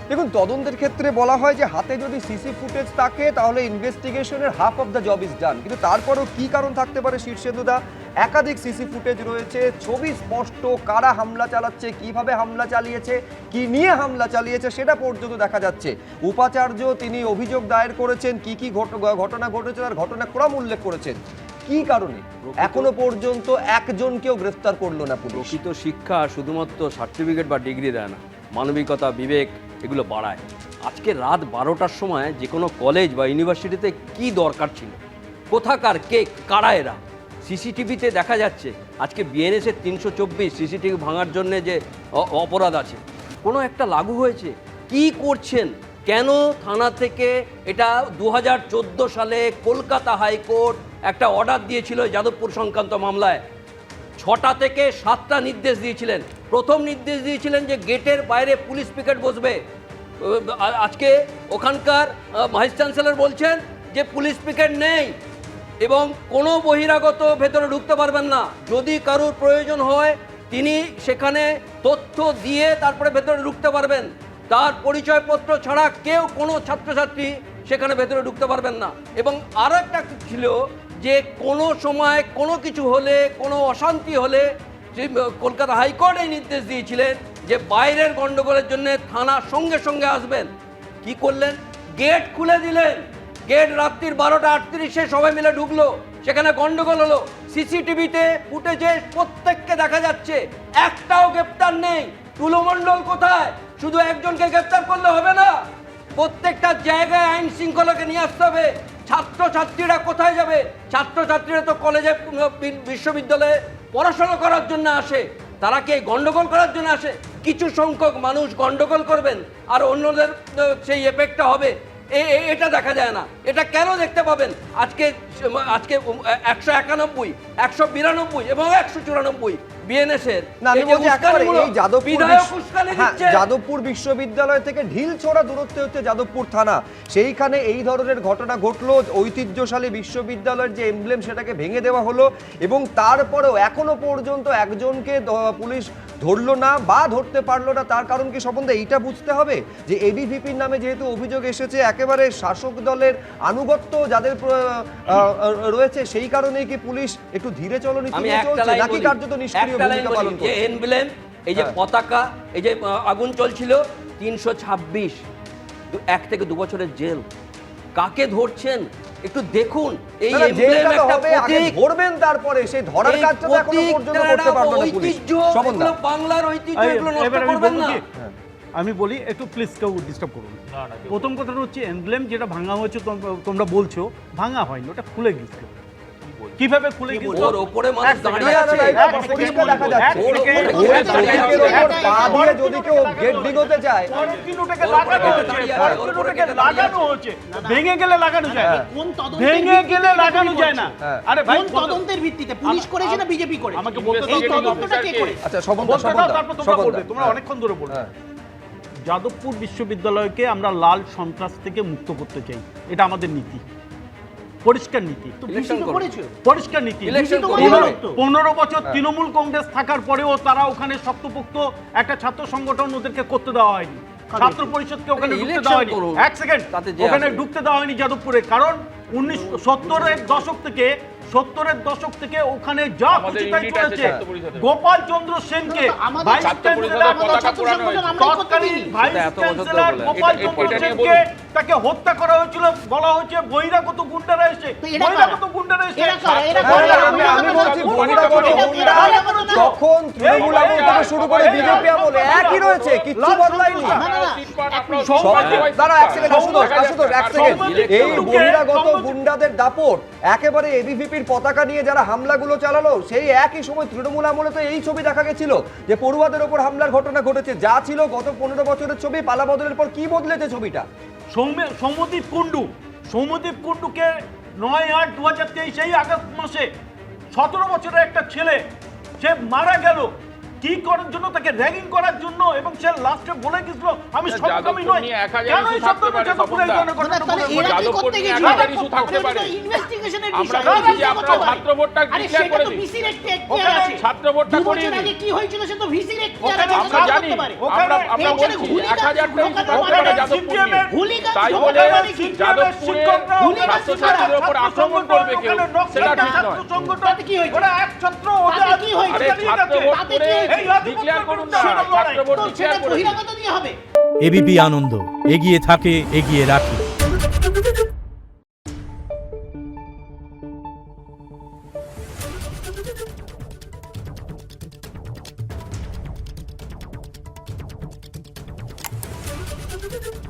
দেখুন, তদন্তের ক্ষেত্রে বলা হয় যে হাতে যদি সিসি ফুটেজ থাকে তাহলে ইনভেস্টিগেশনের half of the job is done, কিন্তু তারপরেও কি কারণ থাকতে পারে শীর্ষেন্দুদা? একাধিক সিসি ফুটেজ রয়েছে, ছবি স্পষ্ট, কারা হামলা চালাচ্ছে, কিভাবে হামলা চালিয়েছে, কি নিয়ে হামলা চালিয়েছে সেটা পর্যন্ত দেখা যাচ্ছে। উপাচার্য তিনি অভিযোগ দায়ের করেছেন, কি কি ঘটনা ঘটেছে তার ঘটনাক্রম উল্লেখ করেছেন। কি কারণে এখনো পর্যন্ত একজনকেও গ্রেফতার করলো না পুলিশ? প্রকৃত শিক্ষা শুধুমাত্র সার্টিফিকেট বা ডিগ্রি দেয় না, মানবিকতা, বিবেক এগুলো বাড়ায়। আজকে রাত 12টার সময় যে কোনো কলেজ বা ইউনিভার্সিটিতে কি দরকার ছিল, কোথাকার কে, কারা এরা? সিসিটিভিতে দেখা যাচ্ছে আজকে বিএনএসের 324 সিসিটিভি ভাঙার জন্য যে অপরাধ আছে, কোনো একটা লাগু হয়েছে? কি করছেন? কেন থানা থেকে এটা 2014 সালে কলকাতা হাইকোর্ট একটা অর্ডার দিয়েছিল যাদবপুর সংক্রান্ত মামলায়, 6টা থেকে 7টা নির্দেশ দিয়েছিলেন। প্রথম নির্দেশ দিয়েছিলেন যে গেটের বাইরে পুলিশ পিকেট বসবে। আজকে ওখানকার ভাইস চ্যান্সেলর বলছেন যে পুলিশ পিকেট নেই এবং কোনো বহিরাগত ভেতরে ঢুকতে পারবেন না। যদি কারোর প্রয়োজন হয় তিনি সেখানে তথ্য দিয়ে তারপরে ভেতরে ঢুকতে পারবেন। তার পরিচয়পত্র ছাড়া কেউ কোনো ছাত্রছাত্রী সেখানে ভেতরে ঢুকতে পারবেন না। এবং আরও একটা ছিল যে কোনো সময় কোনো কিছু হলে, কোনো অশান্তি হলে কলকাতা হাইকোর্ট এই নির্দেশ দিয়েছিলেন যে বাইরের গণ্ডগোলের জন্য থানা সঙ্গে সঙ্গে আসবেন। কি করলেন? গেট খুলে দিলেন। গেট রাত্রির 12:38 সবাই মিলে ঢুকলো, সেখানে গন্ডগোল হলো। সিসিটিভিতে ফুটেজে প্রত্যেককে দেখা যাচ্ছে, একটাও গ্রেপ্তার নেই। তুলোমণ্ডল কোথায়? শুধু একজনকে গ্রেপ্তার করলে হবে না, প্রত্যেকটা জায়গায় আইন শৃঙ্খলাকে নিয়ে আসতে হবে। ছাত্রছাত্রীরা কোথায় যাবে? ছাত্রছাত্রীরা তো কলেজে, বিশ্ববিদ্যালয়ে পড়াশোনা করার জন্য আসে, তারা কি গন্ডগোল করার জন্য আসে? কিছু সংখ্যক মানুষ গন্ডগোল করবেন আর অন্যদের সেই এফেক্টটা হবে, এটা দেখা যায় না। এটা কেন দেখতে পাবেন? আজকে 191, 192 এবং 194 বিএনএসের যাদবপুর বিশ্ববিদ্যালয় থেকে ঢিলছোড়া দূরত্বে হচ্ছে যাদবপুর থানা, সেইখানে এই ধরনের ঘটনা ঘটলো। ঐতিহ্যশালী বিশ্ববিদ্যালয়ের যে এমব্লেম সেটাকে ভেঙে দেওয়া হলো এবং তারপরেও এখনো পর্যন্ত একজনকে পুলিশ ধরলো না বা ধরতে পারলো না। তার কারণ কি সম্বন্ধে এইটা বুঝতে হবে যে এবিভিপির নামে যেহেতু অভিযোগ এসেছে, একেবারে শাসক দলের আনুগত্য যাদের রয়েছে, সেই কারণেই কি পুলিশ একটু ধীরে চলনি চলছে নাকি কার্যত নিষ্ক্রিয় ভূমিকা পালন করছে? এমব্লেম, এই যে পতাকা, এই যে আগুন চলছিল, 326, 1 থেকে 2 বছরের জেল। কাকে ধরছেন একটু দেখুন। এই এমব্লেম একটা প্রতীক, ধরবেন তারপরে সেই ধরার কাজটা তো এখনো পর্যন্ত করতে পারলো না পুলিশ। এগুলো বাংলার ঐতিহ্য, এগুলো নষ্ট করবেন না। আমি বলি একটু প্লিজ কেউ ডিস্টার্ব করুন। প্রথম কথাটা হচ্ছে এমব্লেম যেটা ভাঙা হয়েছে তোমরা বলছো ভাঙা হয়নি, ওটা খুলে গেছে। কিভাবে খুলে গেছে? ওর উপরে মানুষ দাঁড়িয়ে আছে, পরিষ্কার দেখা যাচ্ছে। ওই ট্রাফিকের উপর পা দিয়ে যদি কেউ গেট ডিগোতে যায়, লাগানো হচ্ছে, ভেঙে গেলে লাগানো যায় না। কোন ভেঙে গেলে লাগানো যায় না? আরে ভাই, কোন তদন্তের ভিত্তিতে পুলিশ করেছে না বিজেপি করেছে? আমাকে বলতে দাও, তদন্তটা কে করে? আচ্ছা সবন্ধ, তারপর তোমরা বলবে, তোমরা অনেকক্ষণ ধরে বলবে। যাদবপুর বিশ্ববিদ্যালয়কে আমরা লাল সন্ত্রাস থেকে মুক্ত করতে চাই, এটা আমাদের নীতি, পরিষ্কার নীতি, পরিষ্কার নীতি। 15 বছর তৃণমূল কংগ্রেস থাকার পরেও তারা ওখানে শক্তপোক্ত একটা ছাত্র সংগঠন ওদেরকে করতে দেওয়া হয়নি, ছাত্র পরিষদকে ওখানে ঢুকতে দেওয়া হয়নি। এক সেকেন্ড, ওখানে ঢুকতে দেওয়া হয়নি যাদবপুরে, কারণ 1970-এর দশক থেকে ওখানে যা খুশি তাই চলেছে। গোপাল চন্দ্র সেনকে ভাইস চ্যান্সেলর, তৎকালীন ভাইস চ্যান্সেলর গোপাল চন্দ্র সেনকে তাকে হত্যা করা হয়েছিল, বলা হয়েছে বহিরাগত গুন্ডারা এসে। আমি বলছি তখন তৃণমূল আমল থেকে শুরু করে বিজেপি আমলে একই রয়েছে, কিচ্ছু বদলায়নি। দাঁড়া এক সেকেন্ড, আশুতোষ এক সেকেন্ড। এই বহিরাগত গুন্ডাদের দাপট একেবারে এবিভিপির পতাকা নিয়ে যারা হামলাগুলো চালালো, সেই একই সময় তৃণমূল আমলে তো এই ছবি দেখা গেছিল যে পড়ুয়াদের ওপর হামলার ঘটনা ঘটেছে। যা ছিল গত 15 বছরের ছবি, পালা বদলের পর কি বদলেছে ছবিটা? সৌম্যদীপ কুণ্ডুকে 9/8/2023 আগস্ট মাসে 17 বছরের একটা ছেলে সে মারা গেল। কি করার জন্য, তাকে র্যাগিং করার জন্য, এবং সে লাস্টে বলে গেছিল আমি সক্ষমই নই। কেন এই শব্দটা যাদবপুরে এই ধরনের ঘটনা তাহলে বলে? এরা কি করতে গিয়েছিল? একাধিক ইস্যু থাকতে পারে। ইনভেস্টিগেশনের আমরা বিষয় বলছি যে আপনারা ছাত্র ভোটটা আরে ডিক্লেয়ার সেটা করে তো দিন। ভিসির একটি ওখানে এখতিয়ার আছে। ছাত্র ভোটটা 2 করিয়ে বছর দিন। আগে কি হয়েছিল সে তো ভিসির এখতিয়ার ওখানে আছে, আমরা সে জানি, করতে পারে। আমরা এখানে বলছি হুলিগান 1000টা ইস্যু থাকতে হুলিগান পারে মানে যাদবপুর CPM নিয়ে। হুলিগান তাই হুলিগান বলে মানে কি? যাদবপুরে হুলিগান ছাত্রছাত্রীদের উপর আক্রমণ করবে কেউ, সেটা ঠিক নয়। তাতে কি হয়েছে? ওরা এক ছাত্র, তাতে কি হয়েছে? আরে ছাত্র ভোট তাতে করে কি হয়েছে? ডিক্লেয়ার করুন না, ছাত্র ভোট তো ডিক্লেয়ার সেটা করে দিন। বহিরাগত দিয়ে হবে। এবিপি আনন্দ, এগিয়ে থাকে, এগিয়ে রাখে। Thank you.